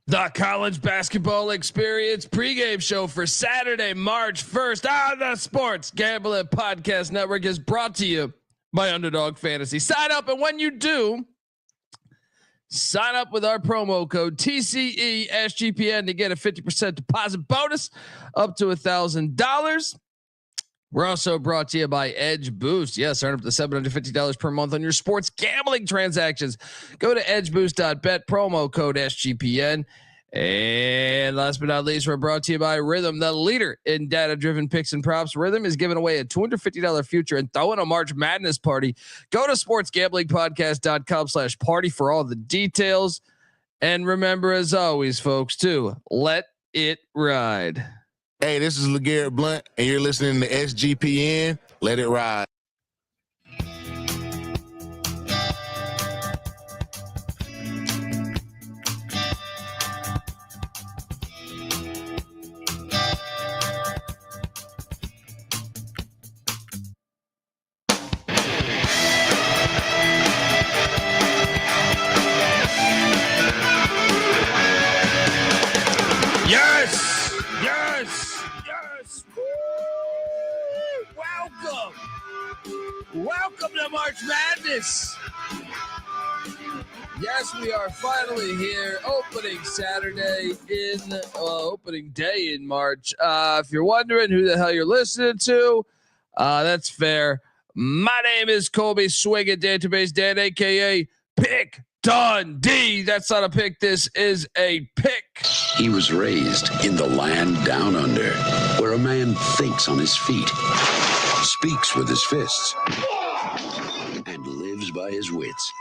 The college basketball experience pregame show for Saturday, March 1st on the Sports Gambling Podcast Network is brought to you by Underdog Fantasy. Sign up, and when you do, sign up with our promo code TCESGPN to get a 50% deposit bonus up to $1,000. We're also brought to you by Edge Boost. Yes, earn up to $750 per month on your sports gambling transactions. Go to edgeboost.bet, promo code SGPN. And last but not least, we're brought to you by Rhythm, the leader in data-driven picks and props. Rhythm is giving away a $250 future and throwing a March Madness party. Go to sportsgamblingpodcast.com/party for all the details. And remember, as always, folks, to let it ride. Hey, this is LeGarrette Blunt, and you're listening to SGPN. Let it ride. Welcome to March Madness. Yes, we are finally here. Opening day in March. If you're wondering who the hell you're listening to, that's fair. My name is Colby Swinging Database Dan, aka Pick Dundee. That's not a pick. This is a pick. He was raised in the land down under, where a man thinks on his feet, speaks with his fists, and lives by his wits.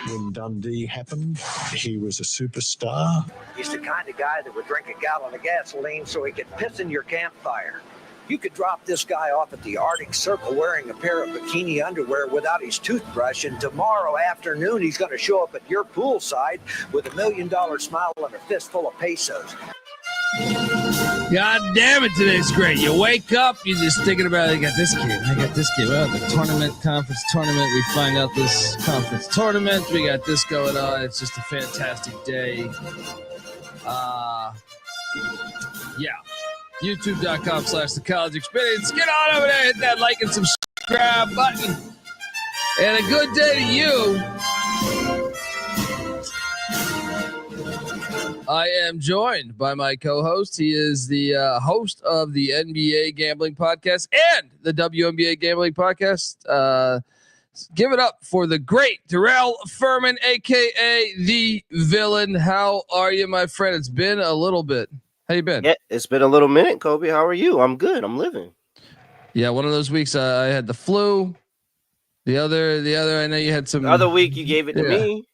When Dundee happened, he was a superstar. He's the kind of guy that would drink a gallon of gasoline so he could piss in your campfire. You could drop this guy off at the Arctic Circle wearing a pair of bikini underwear without his toothbrush, and tomorrow afternoon he's going to show up at your poolside with $1 million smile and a fistful of pesos. God damn it, today's great. You wake up, you're just thinking about, I got this game. Well, the conference tournament. We find out this conference tournament. We got this going on. It's just a fantastic day. Yeah. YouTube.com/the college experience. Get on over there, hit that like and subscribe button. And a good day to you. I am joined by my co-host. He is the host of the NBA Gambling Podcast and the WNBA Gambling Podcast. Give it up for the great Darrell Furman, a.k.a. the Villain. How are you, my friend? It's been a little bit. How you been? Yeah, it's been a little minute, Kobe. How are you? I'm good. I'm living. Yeah, one of those weeks I had the flu. The other, I know you had some. The other week you gave it to me.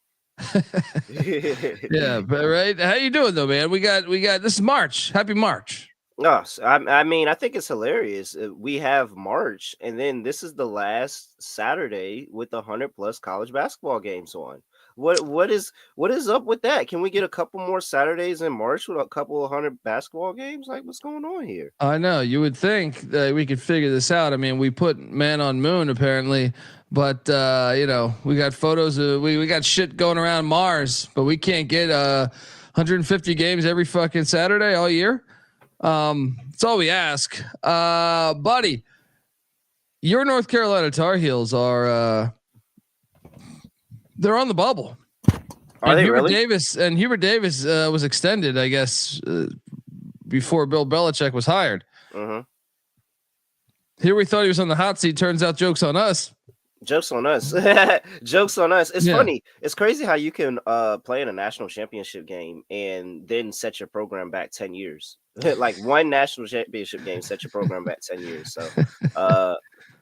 Yeah, but right. How you doing though, man? We got this is March. Happy March. No, I mean, I think it's hilarious. We have March, and then this is the last Saturday with 100+ college basketball games on. What is up with that? Can we get a couple more Saturdays in March with a couple of 100 basketball games? Like, what's going on here? I know you would think that we could figure this out. I mean, we put man on moon apparently, but we got photos of we got shit going around Mars, but we can't get 150 games every fucking Saturday all year. That's all we ask. Buddy, your North Carolina Tar Heels are they're on the bubble. Are they really? Hubert Davis was extended, I guess, before Bill Belichick was hired. Uh-huh. Here we thought he was on the hot seat. Turns out, joke's on us. Jokes on us. Jokes on us. It's funny. It's crazy how you can play in a national championship game and then set your program back 10 years. Like one national championship game set your program back 10 years. So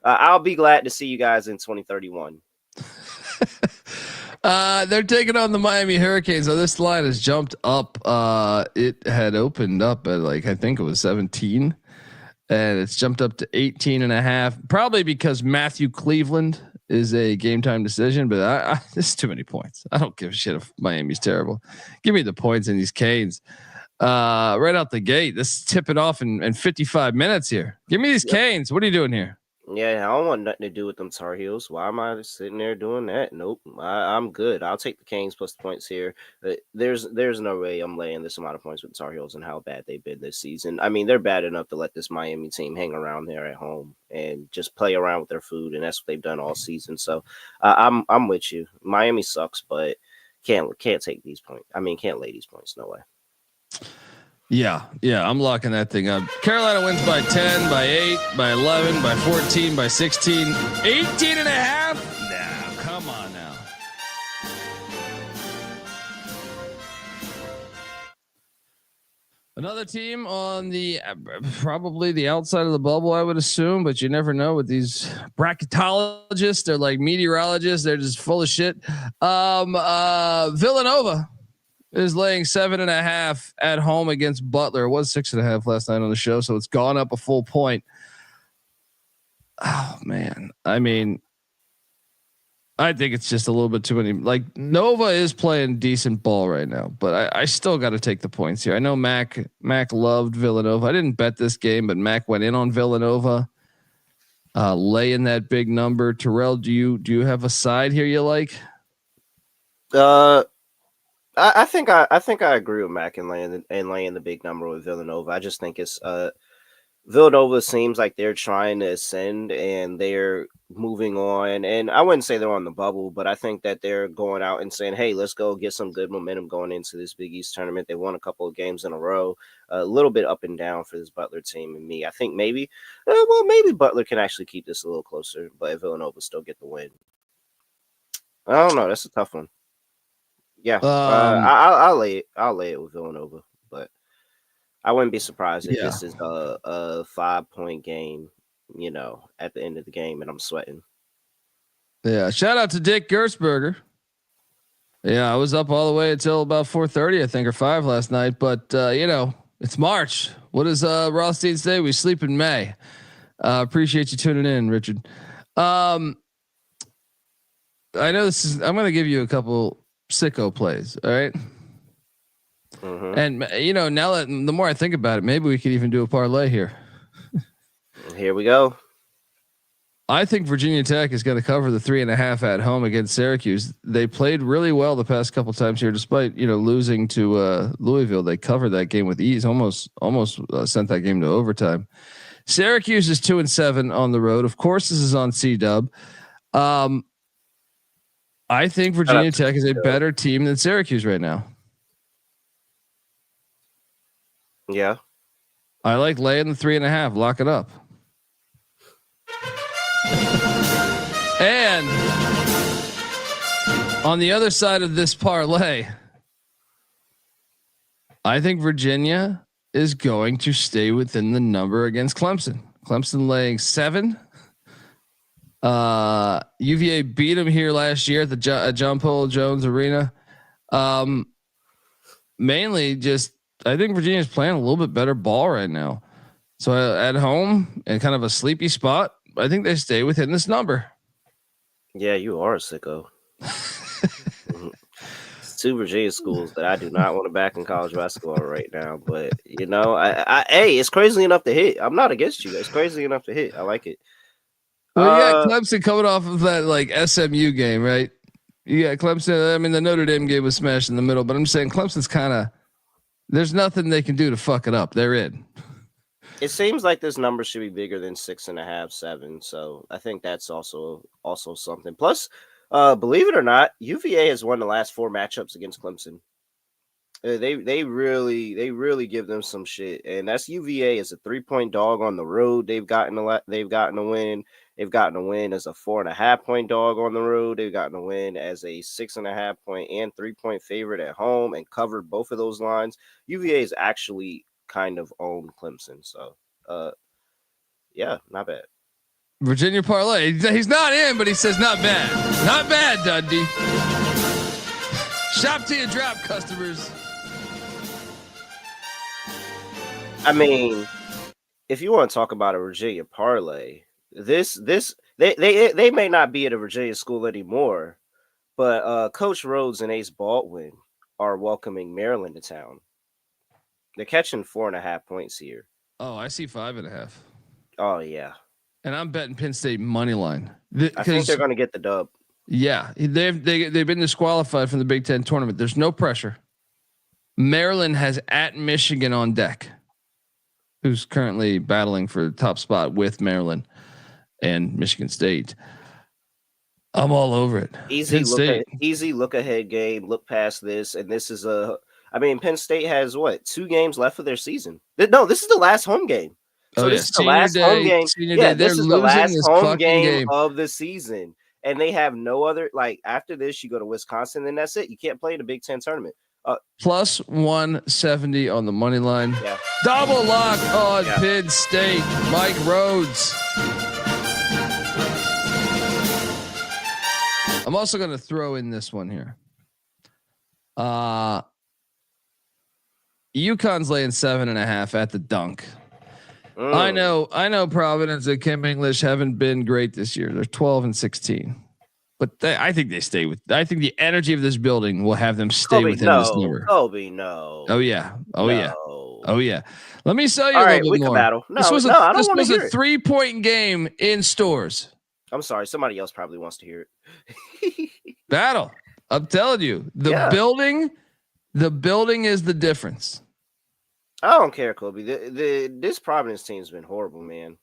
I'll be glad to see you guys in 2031. They're taking on the Miami Hurricanes. So this line has jumped up. It had opened up at I think it was 17, and it's jumped up to 18.5. Probably because Matthew Cleveland is a game time decision. But this is too many points. I don't give a shit if Miami's terrible. Give me the points in these Canes. Right out the gate. This is tipping off in 55 minutes here. Give me these Canes. What are you doing here? Yeah, I don't want nothing to do with them Tar Heels. Why am I sitting there doing that? Nope, I'm good. I'll take the Canes plus the points here. There's no way I'm laying this amount of points with the Tar Heels and how bad they've been this season. I mean, they're bad enough to let this Miami team hang around there at home and just play around with their food, and that's what they've done all season. So I'm with you. Miami sucks, but can't take these points. I mean, can't lay these points. No way. Yeah, I'm locking that thing up. Carolina wins by 10, by 8, by 11, by 14, by 16, 18 and a half. Nah, come on now. Another team on the probably the outside of the bubble, I would assume, but you never know with these bracketologists. They're like meteorologists. They're just full of shit. Villanova is laying 7.5 at home against Butler. It was 6.5 last night on the show, so it's gone up a full point. Oh man, I mean, I think it's just a little bit too many. Like Nova is playing decent ball right now, but I still got to take the points here. I know Mac loved Villanova. I didn't bet this game, but Mac went in on Villanova, laying that big number. Terrell, do you have a side here you like? I think I agree with Mac and laying the big number with Villanova. I just think it's Villanova seems like they're trying to ascend and they're moving on. And I wouldn't say they're on the bubble, but I think that they're going out and saying, "Hey, let's go get some good momentum going into this Big East tournament." They won a couple of games in a row, a little bit up and down for this Butler team. And me, I think maybe Butler can actually keep this a little closer, but Villanova still get the win. I don't know. That's a tough one. Yeah, I'll lay it with Villanova, but I wouldn't be surprised if this is a 5-point game, at the end of the game, and I'm sweating. Yeah, shout out to Dick Gersberger. Yeah, I was up all the way until about 4:30, I think, or 5 last night. But it's March. What does Rothstein say? We sleep in May. Appreciate you tuning in, Richard. I know this is. I'm going to give you a couple sicko plays. All right. Mm-hmm. And now that the more I think about it, maybe we could even do a parlay here. Here we go. I think Virginia Tech is going to cover the 3.5 at home against Syracuse. They played really well the past couple times here, despite losing to Louisville. They covered that game with ease. Almost sent that game to overtime. Syracuse is 2-7 on the road. Of course, this is on C-Dub. I think Virginia Tech is a better team than Syracuse right now. Yeah. I like laying the 3.5. Lock it up. And on the other side of this parlay, I think Virginia is going to stay within the number against Clemson. Clemson laying 7. UVA beat them here last year at the John Paul Jones Arena. Mainly just, I think Virginia's playing a little bit better ball right now. So at home and kind of a sleepy spot, I think they stay within this number. Yeah, you are a sicko. 2 Virginia schools that I do not want to back in college basketball right now. But hey, it's crazy enough to hit. I'm not against you. It's crazy enough to hit. I like it. Well, you got Clemson coming off of that like SMU game, right? You got Clemson. I mean, the Notre Dame game was smashed in the middle, but I'm saying Clemson's kind of. There's nothing they can do to fuck it up. They're in. It seems like this number should be bigger than 6.5, 7. So I think that's also something. Plus, believe it or not, UVA has won the last 4 matchups against Clemson. They really give them some shit, and that's UVA as a 3-point dog on the road. They've gotten a win. They've gotten a win as a 4.5-point dog on the road. They've gotten a win as a 6.5-point and 3-point favorite at home, and covered both of those lines. UVA is actually kind of owned Clemson, so yeah, not bad. Virginia parlay. He's not in, but he says not bad, Dundee. Shop till you drop, customers. I mean, if you want to talk about a Virginia parlay, they may not be at a Virginia school anymore, but Coach Rhodes and Ace Baldwin are welcoming Maryland to town. They're catching 4.5 points here. Oh, I see 5.5. Oh yeah. And I'm betting Penn State money line. I think they're going to get the dub. Yeah, they've been disqualified from the Big Ten tournament. There's no pressure. Maryland has at Michigan on deck, who's currently battling for the top spot with Maryland and Michigan State. I'm all over it. Easy look ahead game. Look past this, and this is Penn State has what, 2 games left of their season? No, this is the last home game. So this is the last home game. Yeah, this is the last home game of the season, and they have no other. Like after this, you go to Wisconsin, and that's it. You can't play in the Big Ten tournament. Plus 170 on the money line. Yeah. Double lock on Penn State. Mike Rhodes. I'm also going to throw in this one here. UConn's laying 7.5 at the dunk. I know Providence and Kim English haven't been great this year. They're 12-16, but I think they stay with. I think the energy of this building will have them stay within this number. No. Oh yeah. Let me sell you All a right, little bit more. Battle. No, this was I don't a 3-point game in stores. I'm sorry, somebody else probably wants to hear it. Battle. I'm telling you, the building is the difference. I don't care, Kobe. This Providence team's been horrible, man.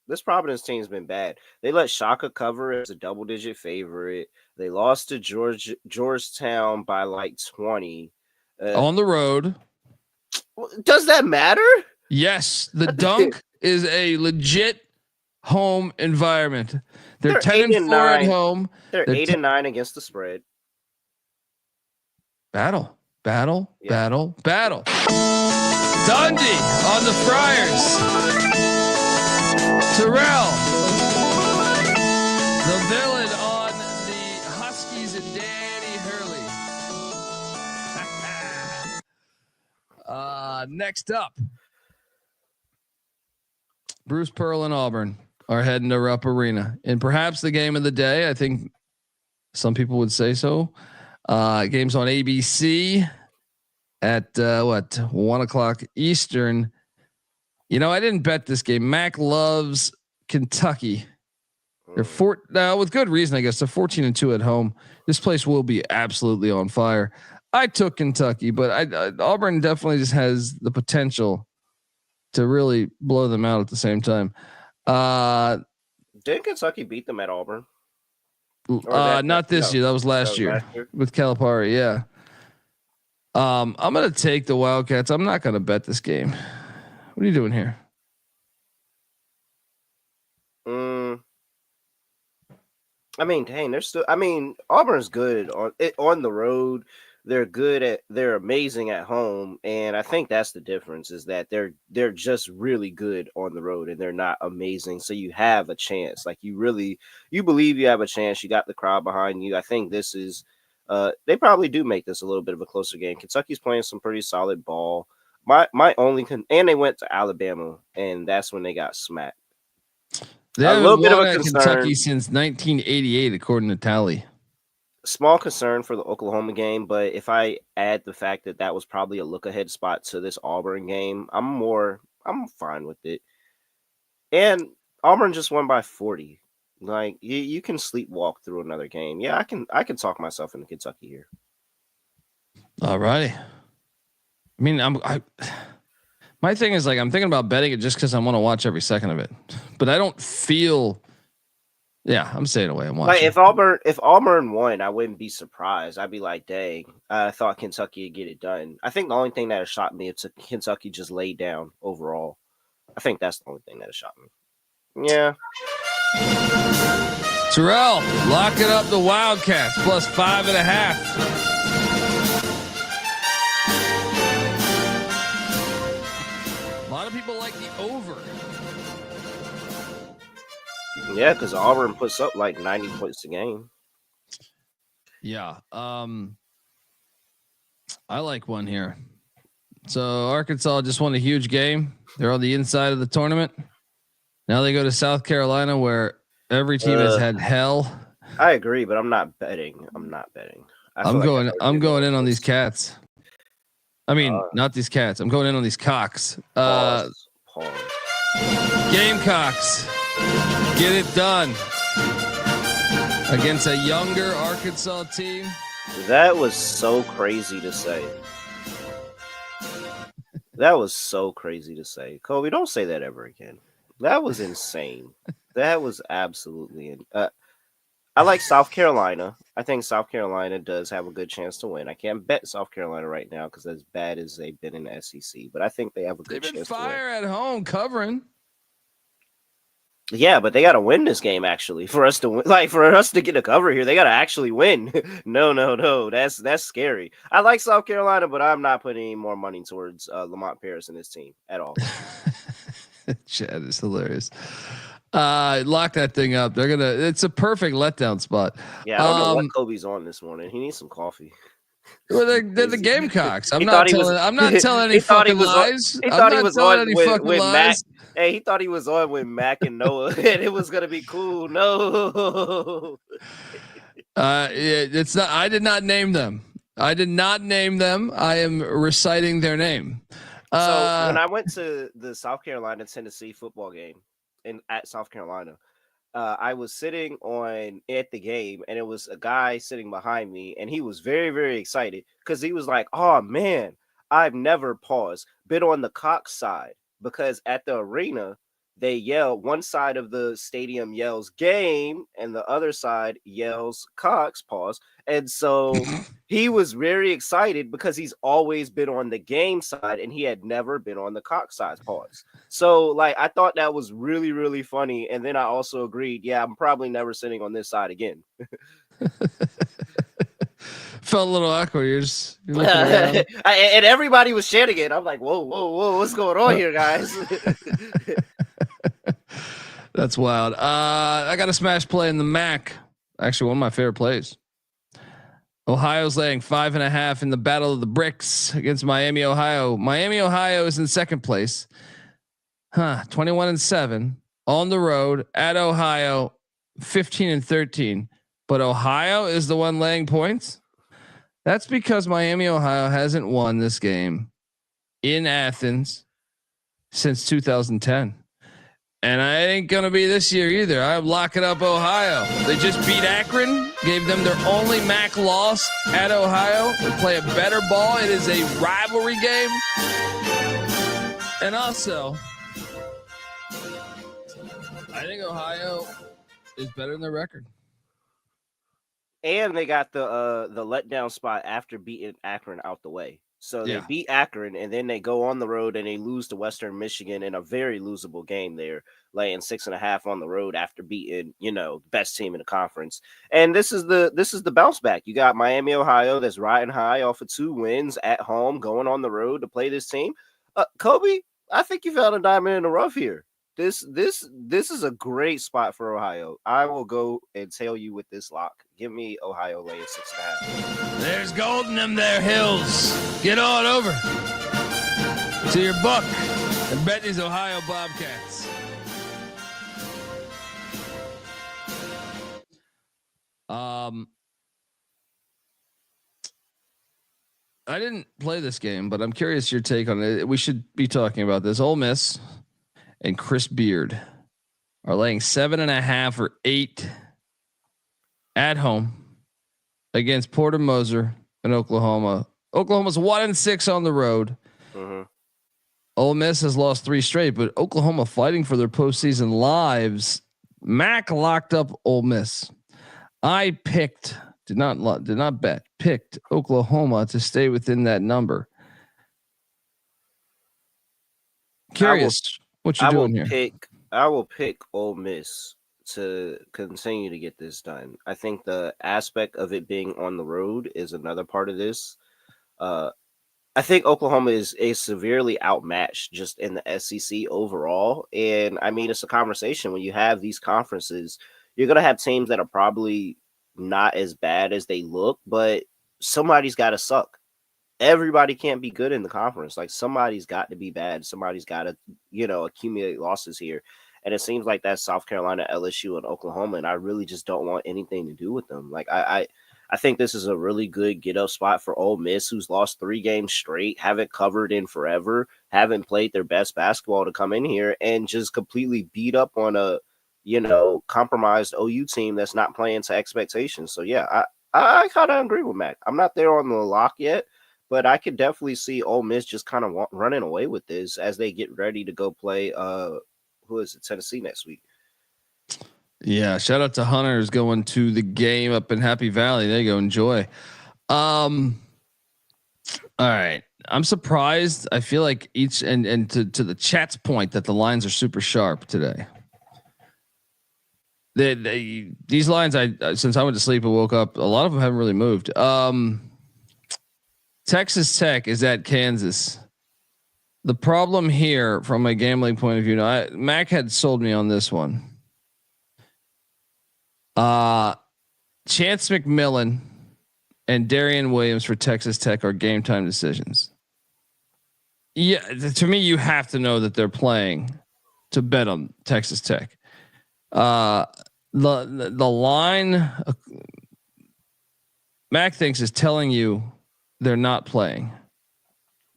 This Providence team's been bad. They let Shaka cover as a double-digit favorite. They lost to Georgetown by like 20 on the road. Does that matter? Yes, the dunk is a legit home environment. They're 10-4 at home. They're 8-9 against the spread. Battle. Dundee on the Friars. Terrell. The villain on the Huskies and Danny Hurley. Next up, Bruce Pearl and Auburn are heading to Rupp Arena, and perhaps the game of the day. I think some people would say so. Games on ABC at 1:00 Eastern. You know, I didn't bet this game. Mac loves Kentucky. They're with good reason, I guess. They're 14-2 at home. This place will be absolutely on fire. I took Kentucky, but Auburn definitely just has the potential to really blow them out at the same time. Didn't Kentucky beat them at Auburn? Not this year. That was last year with Calipari. Yeah. I'm going to take the Wildcats. I'm not going to bet this game. What are you doing here? Auburn's good on the road. They're amazing at home. And I think that's the difference, is that they're just really good on the road and they're not amazing. So you have a chance. Like you believe you have a chance. You got the crowd behind you. I think this is, they probably do make this a little bit of a closer game. Kentucky's playing some pretty solid ball. And they went to Alabama, and that's when they got smacked. They a little bit of a concern. Kentucky since 1988, according to Tally. Small concern for the Oklahoma game, but if I add the fact that was probably a look ahead spot to this Auburn game, I'm fine with it. And Auburn just won by 40. Like you can sleepwalk through another game. Yeah, I can talk myself into Kentucky here. All righty. I mean, my thing is, like, I'm thinking about betting it just because I want to watch every second of it, but I don't feel. Yeah, I'm staying away. I'm watching. Like if Auburn won, I wouldn't be surprised. I'd be like, dang, I thought Kentucky would get it done. I think the only thing that has shocked me is Kentucky just laid down overall. I think that's the only thing that has shocked me. Yeah. Terrell, locking up the Wildcats plus 5.5. A lot of people like the over. Yeah, because Auburn puts up like 90 points a game. Yeah. I like one here. So Arkansas just won a huge game. They're on the inside of the tournament. Now they go to South Carolina, where every team has had hell. I agree, but I'm not betting. I'm going in on these cats. I mean, not these cats. I'm going in on these cocks. Pause. Gamecocks Get it done against a younger Arkansas team. That was so crazy to say. That was so crazy to say. Kobe, don't say that ever again. That was insane. That was absolutely. I like South Carolina. I think South Carolina does have a good chance to win. I can't bet South Carolina right now because as bad as they've been in the SEC, but I think they have a good chance to win. They've been fire at home covering. Yeah, but they got to win this game actually for us to win. Like for us to get a cover here, they got to actually win. No, that's scary. I like South Carolina, but I'm not putting any more money towards Lamont Paris and his team at all. Chad is hilarious. Lock that thing up. It's a perfect letdown spot. Yeah, I don't know what Kobe's on this morning. He needs some coffee. Well, they're the Gamecocks. I'm not telling any fucking lies. He thought he was on with Mac. Hey, he thought he was on with Mac and Noah, and it was gonna be cool. No. It's not. I did not name them. I am reciting their name. So when I went to the South Carolina Tennessee football game at South Carolina, I was sitting at the game, and it was a guy sitting behind me, and he was very, very excited because he was like, "Oh man, I've never been on the Cox side." Because at the arena, they yell, one side of the stadium yells game, and the other side yells Cox, pause. And so he was very excited because he's always been on the game side and he had never been on the Cox side, pause. So like, I thought that was really, really funny. And then I also agreed, yeah, I'm probably never sitting on this side again. Felt a little awkward. You're looking around. And everybody was chanting it. I'm like, whoa, what's going on here, guys? That's wild. I got a smash play in the MAC. Actually, one of my favorite plays. Ohio's laying 5.5 in the Battle of the Bricks against Miami, Ohio. Miami, Ohio is in second place. 21-7 on the road at Ohio, 15-13. But Ohio is the one laying points. That's because Miami, Ohio hasn't won this game in Athens since 2010. And I ain't going to be this year either. I'm locking up Ohio. They just beat Akron, gave them their only MAC loss at Ohio. They play a better ball. It is a rivalry game. And also, I think Ohio is better than their record. And they got the letdown spot after beating Akron out the way. So they beat Akron, and then they go on the road and they lose to Western Michigan in a very losable game there, laying 6.5 on the road after beating, best team in the conference. And this is the bounce back. You got Miami, Ohio, that's riding high off of 2 wins at home, going on the road to play this team. Kobe, I think you found a diamond in the rough here. This is a great spot for Ohio. I will go and tell you with this lock. Give me Ohio laying 6.5. There's gold in them there hills. Get on over to your book and bet these Ohio Bobcats. I didn't play this game, but I'm curious your take on it. We should be talking about this. Ole Miss and Chris Beard are laying 7.5 or 8 at home against Porter Moser in Oklahoma. Oklahoma's 1-6 on the road. Mm-hmm. Ole Miss has lost 3 straight, but Oklahoma fighting for their postseason lives. Mac locked up Ole Miss. I picked Oklahoma to stay within that number. Curious what you're doing here. I will pick Ole Miss to continue to get this done. I think the aspect of it being on the road is another part of this. I think Oklahoma is severely outmatched just in the SEC overall. And I mean, it's a conversation when you have these conferences, you're going to have teams that are probably not as bad as they look, but somebody's got to suck. Everybody can't be good in the conference. Like somebody's got to be bad. Somebody's got to, accumulate losses here. And it seems like that's South Carolina, LSU, and Oklahoma. And I really just don't want anything to do with them. Like I think this is a really good get up spot for Ole Miss, who's lost 3 games straight, haven't covered in forever, haven't played their best basketball to come in here and just completely beat up on a compromised OU team that's not playing to expectations. So yeah, I kind of agree with Mac. I'm not there on the lock yet, but I could definitely see Ole Miss just kind of running away with this as they get ready to go play. Who is it? Tennessee next week. Yeah, shout out to Hunters going to the game up in Happy Valley. There you go, enjoy. All right, I'm surprised. I feel like each and to the chat's point that the lines are super sharp today. These lines, since I went to sleep and woke up, a lot of them haven't really moved. Texas Tech is at Kansas. The problem here, from a gambling point of view, Mac had sold me on this one. Chance McMillan and Darian Williams for Texas Tech are game time decisions. Yeah, to me, you have to know that they're playing to bet on Texas Tech. The line Mac thinks is telling you they're not playing.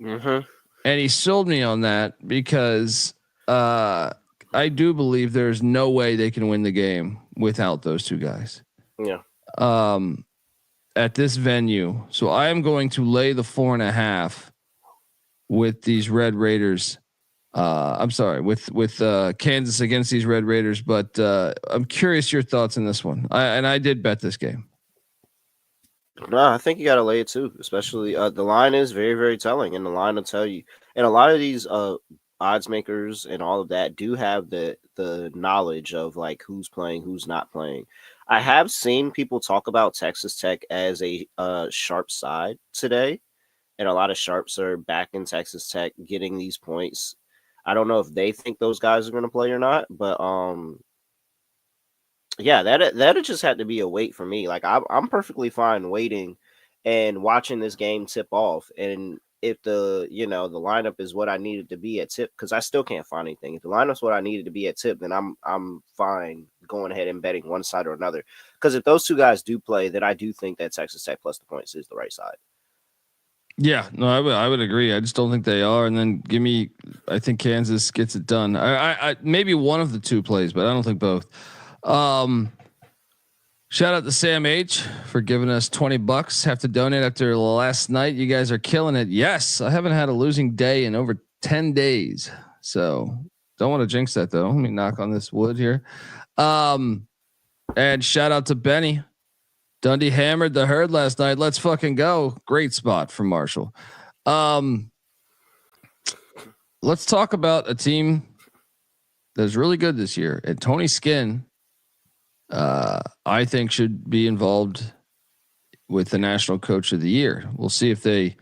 Mm-hmm. And he sold me on that because I do believe there's no way they can win the game without those two guys. Yeah. At this venue. So I am going to lay the 4.5 with these Red Raiders. I'm sorry, with Kansas against these Red Raiders, but I'm curious your thoughts on this one. I did bet this game. No, I think you got to lay it too, especially the line is very, very telling, and the line will tell you. And a lot of these odds makers and all of that do have the knowledge of like who's playing, who's not playing. I have seen people talk about Texas Tech as a sharp side today, and a lot of sharps are back in Texas Tech getting these points. I don't know if they think those guys are going to play or not, but yeah, that just had to be a wait for me. Like I'm perfectly fine waiting and watching this game tip off, and if the lineup is what I needed to be at tip, because I still can't find anything. If the lineup's what I needed to be at tip, then I'm fine going ahead and betting one side or another. Because if those two guys do play, then I do think that Texas Tech plus the points is the right side. Yeah, no, I would agree. I just don't think they are. And then I think Kansas gets it done. I maybe one of the two plays, but I don't think both. Shout out to Sam H for giving us $20. Have to donate after last night. You guys are killing it. Yes, I haven't had a losing day in over 10 days. So don't want to jinx that though. Let me knock on this wood here. And shout out to Benny. Dundee hammered the herd last night. Let's fucking go. Great spot from Marshall. Let's talk about a team that's really good this year. And Tony Skinn, I think should be involved with the National Coach of the Year. We'll see if they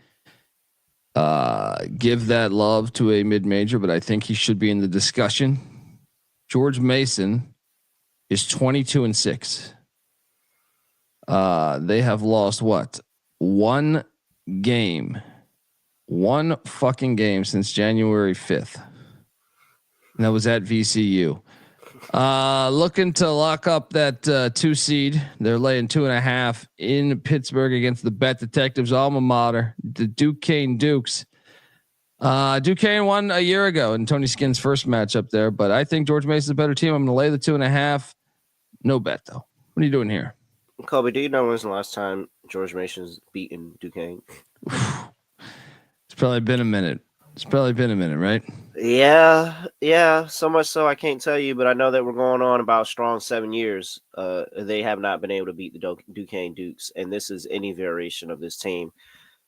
give that love to a mid-major, but I think he should be in the discussion. George Mason is 22-6. They have lost one fucking game since January 5th. And that was at VCU. Looking to lock up that 2 seed. They're laying 2.5 in Pittsburgh against the Bet Detectives alma mater, the Duquesne Dukes. Duquesne won a year ago in Tony Skinn's first matchup there, but I think George Mason's a better team. I'm going to lay the 2.5. No bet though. What are you doing here? Kobe, do you know when's the last time George Mason's beaten Duquesne? It's probably been a minute. Right? Yeah. So much so I can't tell you, but I know that we're going on about strong 7 years. They have not been able to beat the Duquesne Dukes, and this is any variation of this team.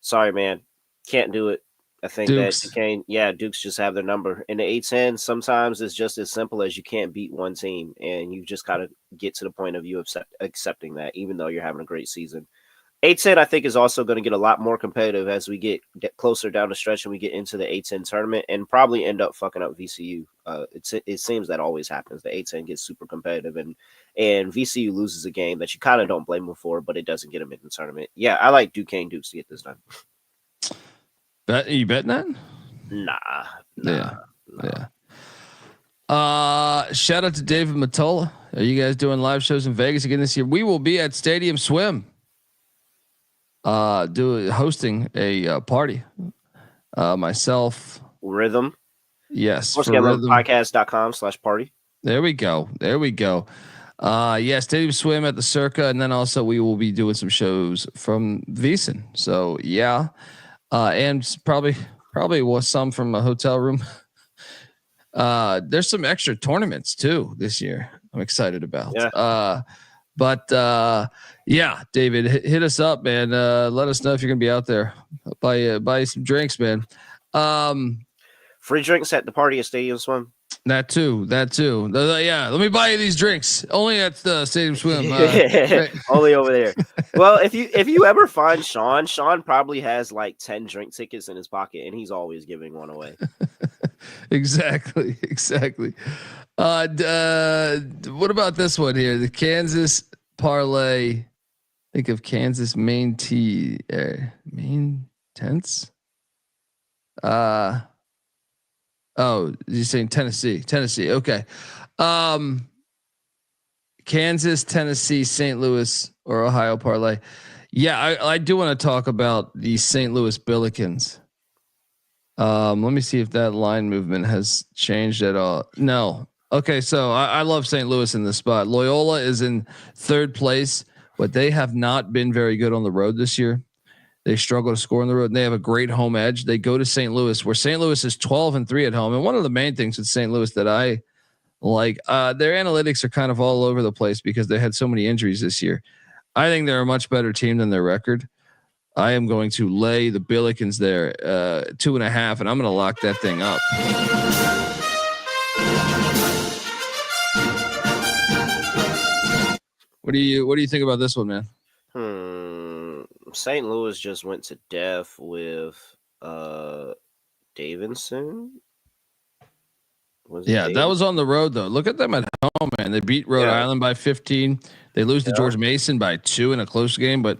Sorry, man, can't do it. I think Dukes. That Duquesne, Dukes just have their number. In the A-10, sometimes it's just as simple as you can't beat one team, and you just got to get to the point of you accepting that, even though you're having a great season. A-10, I think, is also going to get a lot more competitive as we get closer down the stretch and we get into the A-10 tournament, and probably end up fucking up VCU. It seems that always happens. The A-10 gets super competitive, and VCU loses a game that you kind of don't blame them for, but it doesn't get them in the tournament. Yeah, I like Duquesne Dukes to get this done. You betting that? Nah. Yeah. Shout out to David Matola. Are you guys doing live shows in Vegas again this year? We will be at Stadium Swim. Hosting a party. Myself, Rhythm. Yes. Podcast.com/party. There we go. Stadium Swim at the Circa, and then also we will be doing some shows from VSiN. So yeah, and probably was some from a hotel room. There's some extra tournaments too this year. I'm excited about. Yeah. David, hit us up, man. Let us know if you're gonna be out there. Buy some drinks, man. Free drinks at the party at Stadium Swim. That too. Yeah, let me buy you these drinks. Only at the Stadium Swim. Only over there. Well, if you ever find Sean probably has like 10 drink tickets in his pocket, and he's always giving one away. Exactly. What about this one here? The Kansas parlay. Think of Kansas main tents. Oh, you're saying Tennessee. Okay. Kansas, Tennessee, St. Louis, or Ohio parlay. Yeah, I do want to talk about the St. Louis Billikens. Let me see if that line movement has changed at all. No. Okay, so I love St. Louis in this spot. Loyola is in third place, but they have not been very good on the road this year. They struggle to score on the road, and they have a great home edge. They go to St. Louis, where St. Louis is 12-3 at home. And one of the main things with St. Louis that I like, their analytics are kind of all over the place because they had so many injuries this year. I think they're a much better team than their record. I am going to lay the Billikens there 2.5, and I'm going to lock that thing up. What do you think about this one, man? St. Louis just went to death with Davidson. That was on the road though. Look at them at home, man. They beat Rhode Island by 15. They lose to George Mason by 2 in a close game, but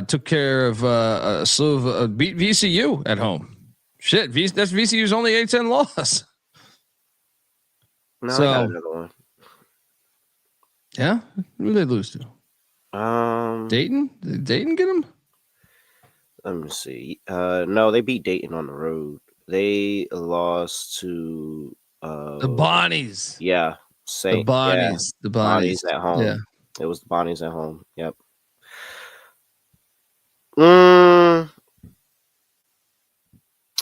took care of a slew of beat VCU at home. Shit, that's VCU's only A-10 loss. No, I got another one. Yeah, who did they lose to? Dayton? Did Dayton get them? Let me see. No, they beat Dayton on the road. They lost to the Bonnies. Yeah, the Bonnies. The Bonnies at home. Yeah, it was the Bonnies at home. Yep.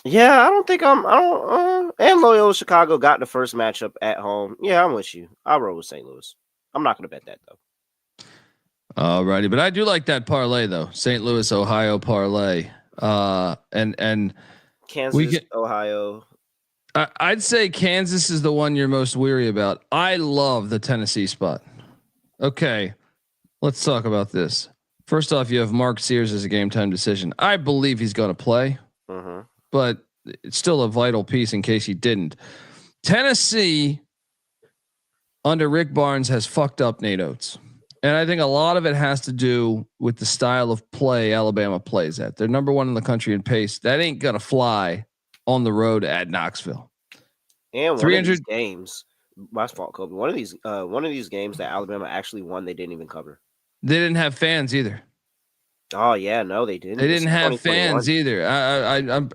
Yeah, I don't think and Loyola Chicago got the first matchup at home. Yeah, I'm with you. I'll roll with St. Louis. I'm not going to bet that though. Alrighty, but I do like that parlay though. St. Louis, Ohio parlay. And Kansas, Ohio. I'd say Kansas is the one you're most weary about. I love the Tennessee spot. Okay, let's talk about this. First off, you have Mark Sears as a game time decision. I believe he's going to play, but it's still a vital piece in case he didn't. Tennessee under Rick Barnes has fucked up Nate Oates. And I think a lot of it has to do with the style of play Alabama plays at. They're number 1 in the country in pace. That ain't going to fly on the road at Knoxville. And 300 games. My fault, Kobe. One of these games that Alabama actually won, they didn't even cover. They didn't have fans either. Oh yeah, no, they didn't. They didn't have fans either.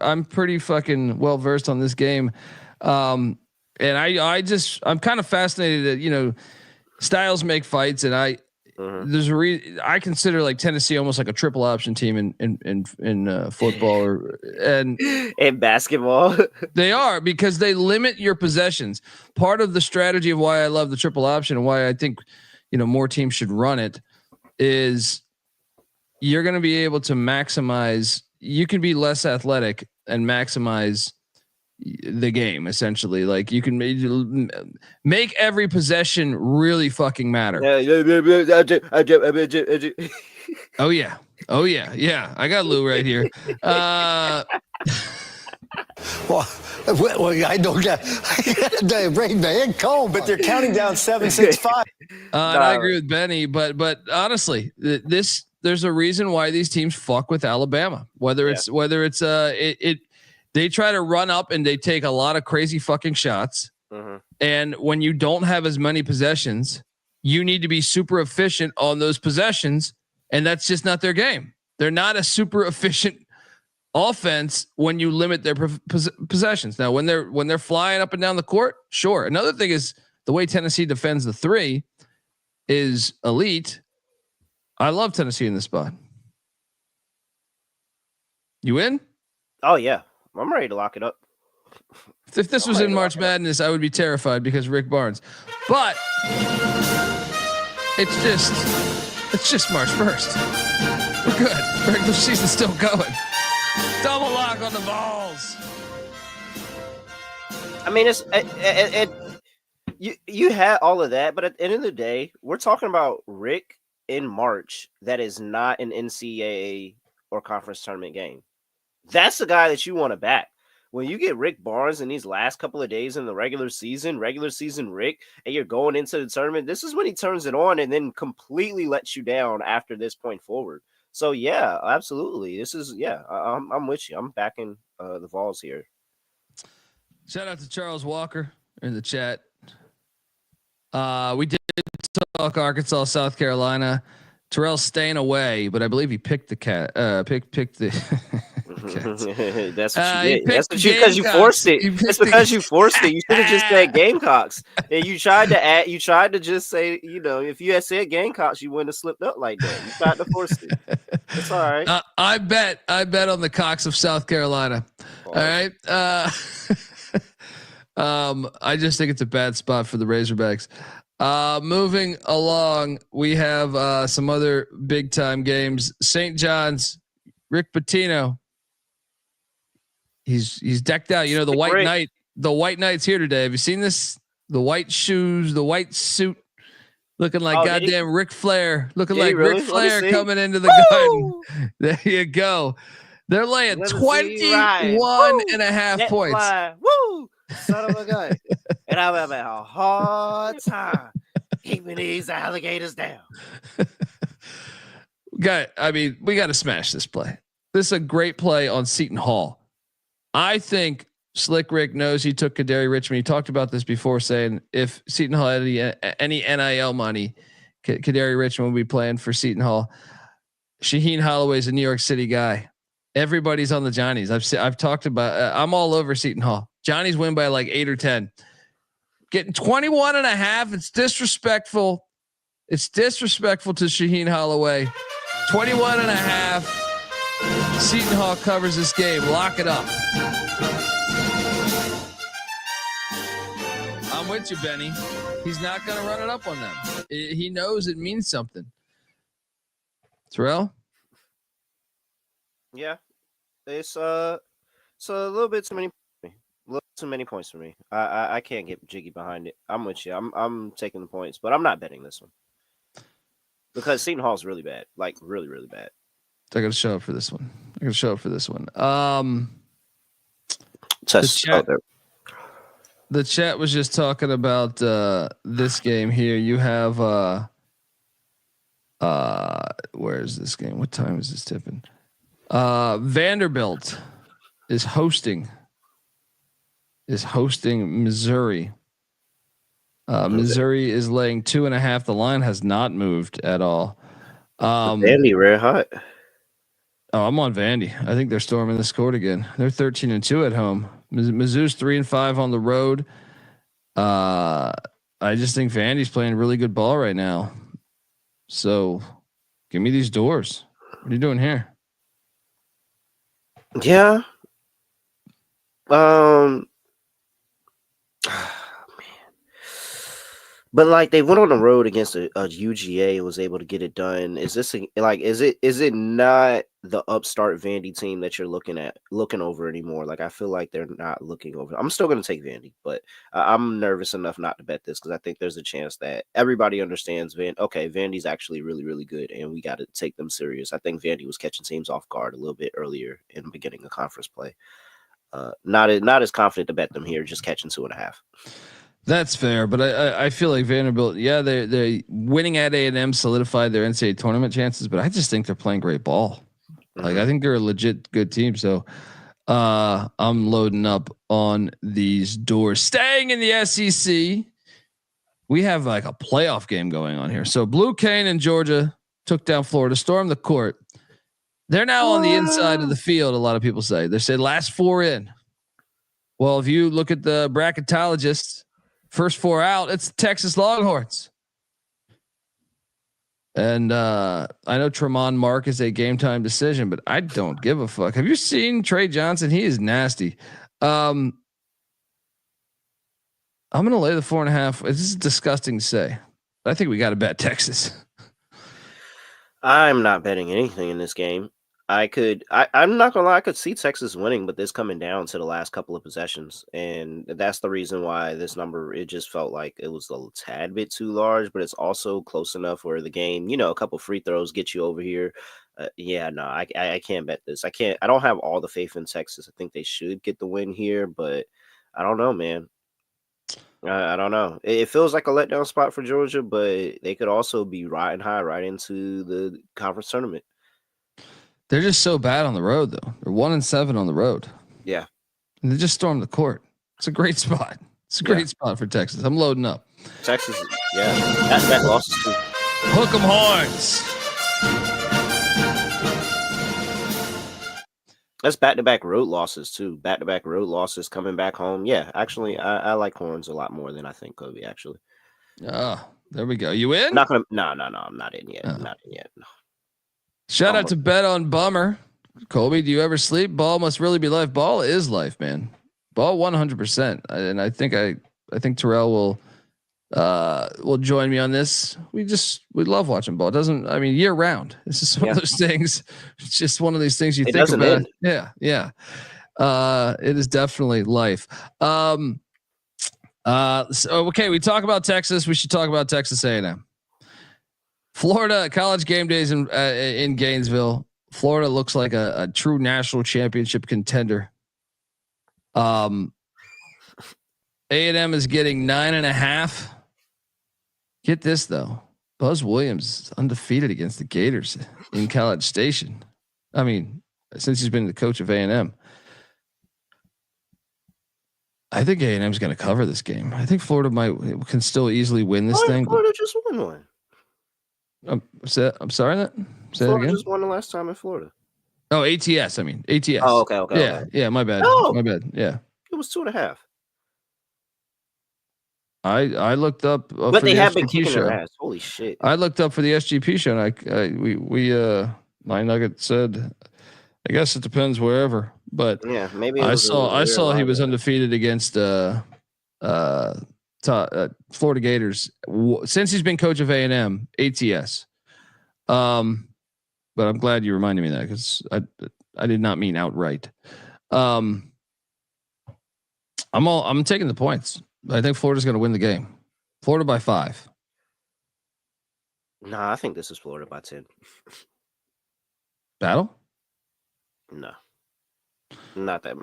I'm pretty fucking well versed on this game, and I'm kind of fascinated that styles make fights, and there's a reason I consider like Tennessee almost like a triple option team in football and in basketball. They are, because they limit your possessions. Part of the strategy of why I love the triple option and why I think more teams should run it is you're going to be able to maximize. You can be less athletic and maximize the game, essentially. Like you can make every possession really fucking matter. Oh yeah. I got Lou right here. Well, I don't get the brain man cold, but they're counting down 7, 6, 5. And I agree with Benny, but honestly, there's a reason why these teams fuck with Alabama. Whether it's they try to run up and they take a lot of crazy fucking shots. And when you don't have as many possessions, you need to be super efficient on those possessions, and that's just not their game. They're not a super efficient offense when you limit their possessions. Now, when they're flying up and down the court, sure. Another thing is the way Tennessee defends the 3 is elite. I love Tennessee in this spot. You in? Oh yeah, I'm ready to lock it up. If this was in March Madness, I would be terrified because Rick Barnes. But it's just March 1st. We're good. Regular season's still going. Double lock on the balls. I mean, you had all of that, but at the end of the day, we're talking about Rick in March. That is not an NCAA or conference tournament game. That's the guy that you want to back. When you get Rick Barnes in these last couple of days in the regular season Rick, and you're going into the tournament, this is when he turns it on and then completely lets you down after this point forward. So yeah, absolutely. I'm with you. I'm backing the Vols here. Shout out to Charles Walker in the chat. We did talk Arkansas, South Carolina. Terrell's staying away, but I believe he picked the cat. Picked the. That's what you did. That's because you forced it. It's because you forced it. You should have just said Gamecocks. And you tried to add. You tried to just say, if you had said Gamecocks, you wouldn't have slipped up like that. You tried to force it. It's all right. I bet on the Cox of South Carolina. All right. I just think it's a bad spot for the Razorbacks. Moving along, we have some other big time games. St. John's, Rick Pitino. He's decked out. The white knight. The white knight's here today. Have you seen this? The white shoes, the white suit, looking like goddamn Ric Flair. Looking like Ric Flair coming into the garden. There you go. They're laying 21 and a half points. Woo! Son of a gun. And I'm having a hard time keeping these alligators down. We got to smash this play. This is a great play on Seton Hall. I think Slick Rick knows he took Kadary Richmond. He talked about this before, saying if Seton Hall had any NIL money, Kadary Richmond will be playing for Seton Hall. Shaheen Holloway's a New York City guy. Everybody's on the Johnnies. I've talked about. I'm all over Seton Hall. Johnnies win by like 8 or 10. Getting 21 and a half. It's disrespectful. It's disrespectful to Shaheen Holloway. 21 and a half. Seton Hall covers this game. Lock it up. I'm with you, Benny. He's not going to run it up on them. He knows it means something. Terrell? Yeah. It's a little bit too many. A little too many points for me. I can't get jiggy behind it. I'm with you. I'm taking the points, but I'm not betting this one because Seton Hall's really bad, like really, really bad. I got to show up for this one. The chat was just talking about this game here. You have where is this game? What time is this tipping? Vanderbilt is hosting Missouri. Missouri is laying 2.5. The line has not moved at all. Vandy red hot. Oh, I'm on Vandy. I think they're storming this court again. They're 13-2 at home. Mizzou's 3-5 on the road. I just think Vandy's playing really good ball right now. So, give me these doors. What are you doing here? Yeah. Man. But like they went on the road against a UGA and was able to get it done. Is this is it not the upstart Vandy team that you're looking over anymore? Like I feel like they're not looking over. I'm still going to take Vandy, but I'm nervous enough not to bet this because I think there's a chance that everybody understands Vandy's actually really, really good and we got to take them serious. I think Vandy was catching teams off guard a little bit earlier in the beginning of conference play. Not as confident to bet them here, just catching 2.5. That's fair, but I feel like Vanderbilt, they winning at A&M solidified their NCAA tournament chances, but I just think they're playing great ball. Like I think they're a legit good team. So I'm loading up on these doors. Staying in the SEC, we have like a playoff game going on here. So Blue Cane and Georgia took down Florida, stormed the court. They're now on the inside of the field. A lot of people say they said last 4 in. Well, if you look at the bracketologists, First 4 out, it's Texas Longhorns. And I know Tremont Mark is a game time decision, but I don't give a fuck. Have you seen Trey Johnson? He is nasty. I'm going to lay the 4.5. This is disgusting to say. I think we got to bet Texas. I'm not betting anything in this game. I'm not gonna lie, I could see Texas winning, but this coming down to the last couple of possessions. And that's the reason why this number, it just felt like it was a tad bit too large, but it's also close enough where the game, a couple free throws get you over here. I can't bet this. I don't have all the faith in Texas. I think they should get the win here, but I don't know, man. I don't know. It feels like a letdown spot for Georgia, but they could also be riding high right into the conference tournament. They're just so bad on the road, though. They're 1-7 on the road. Yeah, and they just stormed the court. It's a great spot. It's a great spot for Texas. I'm loading up. Texas, that losses too. Hook 'em horns. That's back-to-back road losses too. Back-to-back road losses coming back home. Yeah, actually, I like Horns a lot more than I think Kobe. Actually. Oh, there we go. You in? No, I'm not in yet. Not in yet. No. Shout out to Bet on Bummer. Colby, do you ever sleep? Ball must really be life. Ball is life, man. Ball 100%. And I think Terrell will join me on this. We love watching ball. Year round. It's just one of those things. It's just one of these things you think about. End. Yeah. It is definitely life. So, okay, we talk about Texas. We should talk about Texas A&M. Florida college game days in Gainesville. Florida looks like a true national championship contender. A&M is getting 9.5. Get this though, Buzz Williams is undefeated against the Gators in College Station. I mean, since he's been the coach of A&M, I think A&M is going to cover this game. I think Florida can still easily win this thing. Florida just won one. I'm sorry that. Say Florida that again. Just won the last time in Florida. Oh, ATS. I mean ATS. Oh, okay. Yeah. My bad. No. My bad. Yeah. It was 2.5. I looked up, but they have been kicking their ass. Holy shit! I looked up for the SGP show, and my nugget said, I guess it depends wherever, but yeah, maybe I saw he was undefeated against Florida Gators since he's been coach of A&M ATS. But I'm glad you reminded me of that because I did not mean outright. I'm taking the points. I think Florida's going to win the game. Florida by 5. Nah, I think this is Florida by 10. Battle? No, not that.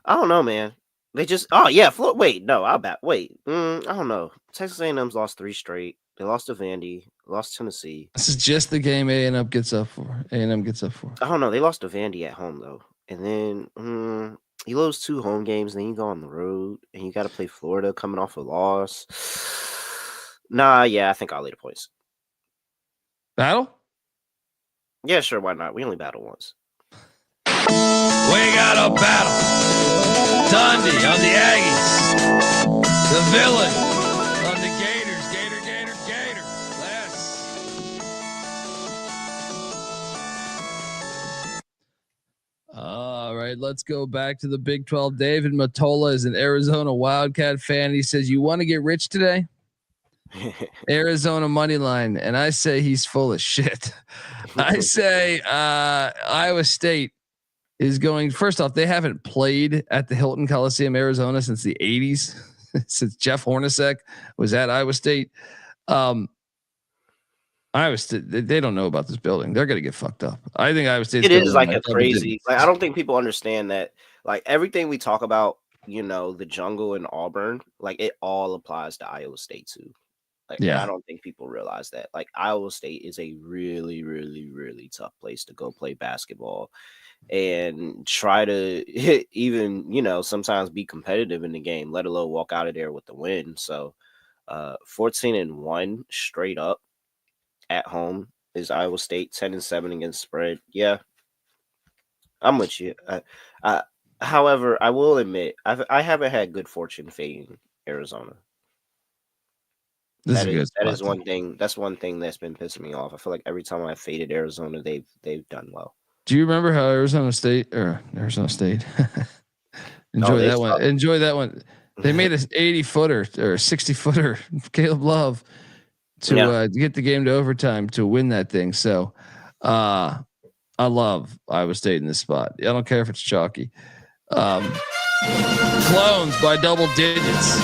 I don't know, man. They just. Oh yeah, wait, no, I'll bet. Wait, I don't know. Texas A&M's lost 3 straight. They lost to Vandy. Lost to Tennessee. This is just the game A&M gets up for. A&M gets up for. I don't know. They lost to Vandy at home though, and then. You lose 2 home games, then you go on the road, and you got to play Florida coming off a loss. Nah, yeah, I think I'll lay the points. Battle? Yeah, sure, why not? We only battle once. We got a battle. Dundee on the Aggies. The Villain on the Gators. Gator. All right, let's go back to the Big 12. David Matola is an Arizona Wildcat fan. He says, you want to get rich today? Arizona money line. And I say he's full of shit. I say Iowa State is going. First off, they haven't played at the Hilton Coliseum, Arizona since the 80s, since Jeff Hornacek was at Iowa State. Iowa State, they don't know about this building. They're going to get fucked up. I think Iowa State. It is like a crazy. Like I don't think people understand that. Like everything we talk about, the jungle in Auburn, like it all applies to Iowa State too. Like I don't think people realize that. Like Iowa State is a really, really, really tough place to go play basketball and try to even sometimes be competitive in the game, let alone walk out of there with the win. So 14-1 straight up at home is Iowa State. 10-7 against spread. Yeah, I'm with you. However, I will admit I haven't had good fortune fading Arizona. This is a good spot. That is one thing. That's one thing that's been pissing me off. I feel like every time I faded Arizona, they've done well. Do you remember how Arizona State enjoy that one? Enjoy that one. They made an 80-footer or 60-footer, Caleb Love, to get the game to overtime to win that thing. So, I love Iowa State in this spot. I don't care if it's chalky. Clones by double digits.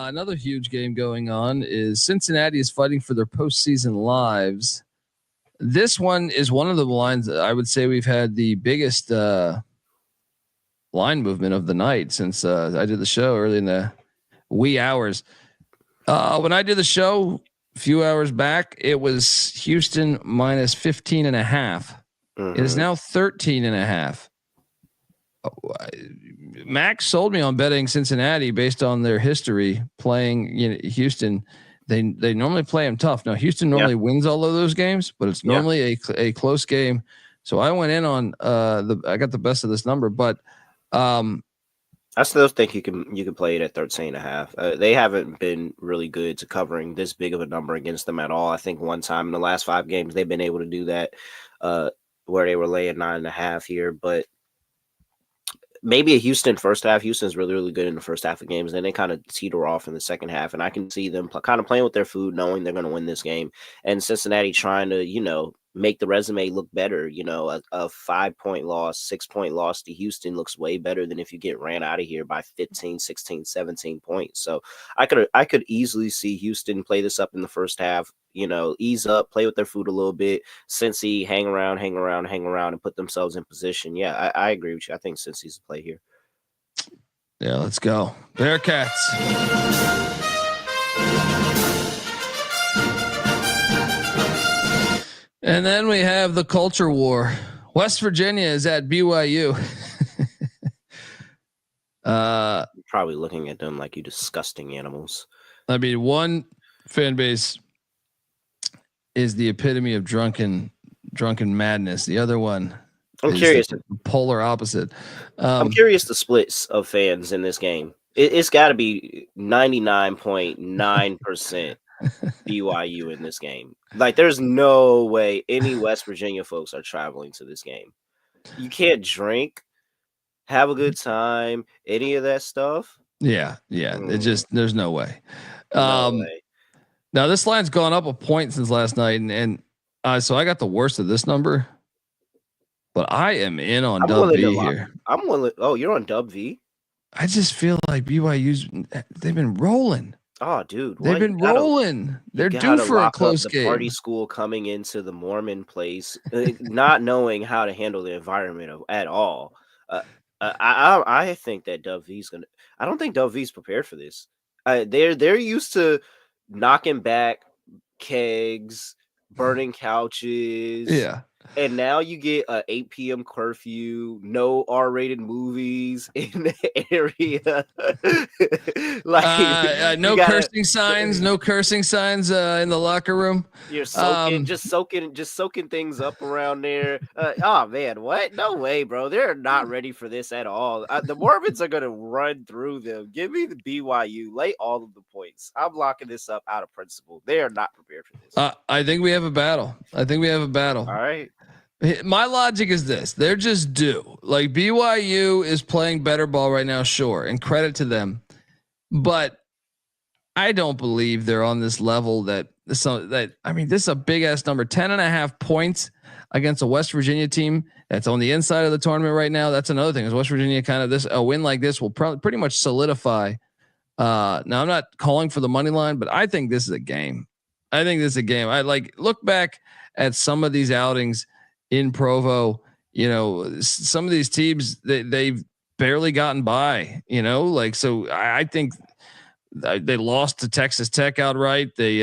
Another huge game going on is Cincinnati is fighting for their postseason lives. This one is one of the lines that I would say we've had the biggest line movement of the night since I did the show early in the wee hours. When I did the show a few hours back, it was Houston minus 15.5. It is now 13.5. Max sold me on betting Cincinnati based on their history playing Houston. They normally play them tough. Now Houston normally wins all of those games, but it's normally a close game. So I went in on I got the best of this number, but I still think you can play it at 13.5. They haven't been really good to covering this big of a number against them at all. I think one time in the last 5 games they've been able to do that, where they were laying 9.5 here, but maybe a Houston first half. Houston's really, really good in the first half of games. Then they kind of teeter off in the second half. And I can see them kind of playing with their food, knowing they're going to win this game. And Cincinnati trying to, make the resume look better. A 5-point loss, 6-point loss to Houston looks way better than if you get ran out of here by 15, 16, 17 points. So I could easily see Houston play this up in the first half, ease up, play with their food a little bit. Cincy hang around and put themselves in position. Yeah, I agree with you. I think Cincy's the play here. Yeah, let's go. Bearcats. And then we have the culture war. West Virginia is at BYU. Probably looking at them like you disgusting animals. I mean, one fan base is the epitome of drunken madness. The other one, I'm curious. The polar opposite. I'm curious the splits of fans in this game. It's got to be 99.9% BYU in this game. Like, there's no way any West Virginia folks are traveling to this game. You can't drink, have a good time, any of that stuff. Yeah. It just, there's no way. Now this line's gone up a point since last night, and so I got the worst of this number, but I am in on Dub V here. I'm willing. Oh, you're on Dub V. I just feel like they've been rolling. Oh, dude, they've been rolling. They're due for a close game. Party school coming into the Mormon place, not knowing how to handle the environment at all. I think that Dub V's gonna. I don't think Dub V's prepared for this. They're used to knocking back kegs, burning couches. Yeah. And now you get a 8 p.m. curfew, no R-rated movies in the area. No cursing signs in the locker room. You're soaking, just soaking things up around there. Oh man, what? No way, bro. They're not ready for this at all. The Mormons are gonna run through them. Give me the BYU. Lay all of the points. I'm locking this up out of principle. They are not prepared for this. I think we have a battle. All right. My logic is this: they're just due. Like, BYU is playing better ball right now, sure, and credit to them, but I don't believe they're on this level. This is a big ass number, 10.5 points against a West Virginia team that's on the inside of the tournament right now. That's another thing. Is West Virginia a win like this will pretty much solidify. Now I'm not calling for the money line, but I think this is a game. I look back at some of these outings in Provo. Some of these teams they've barely gotten by. So I think they lost to Texas Tech outright. They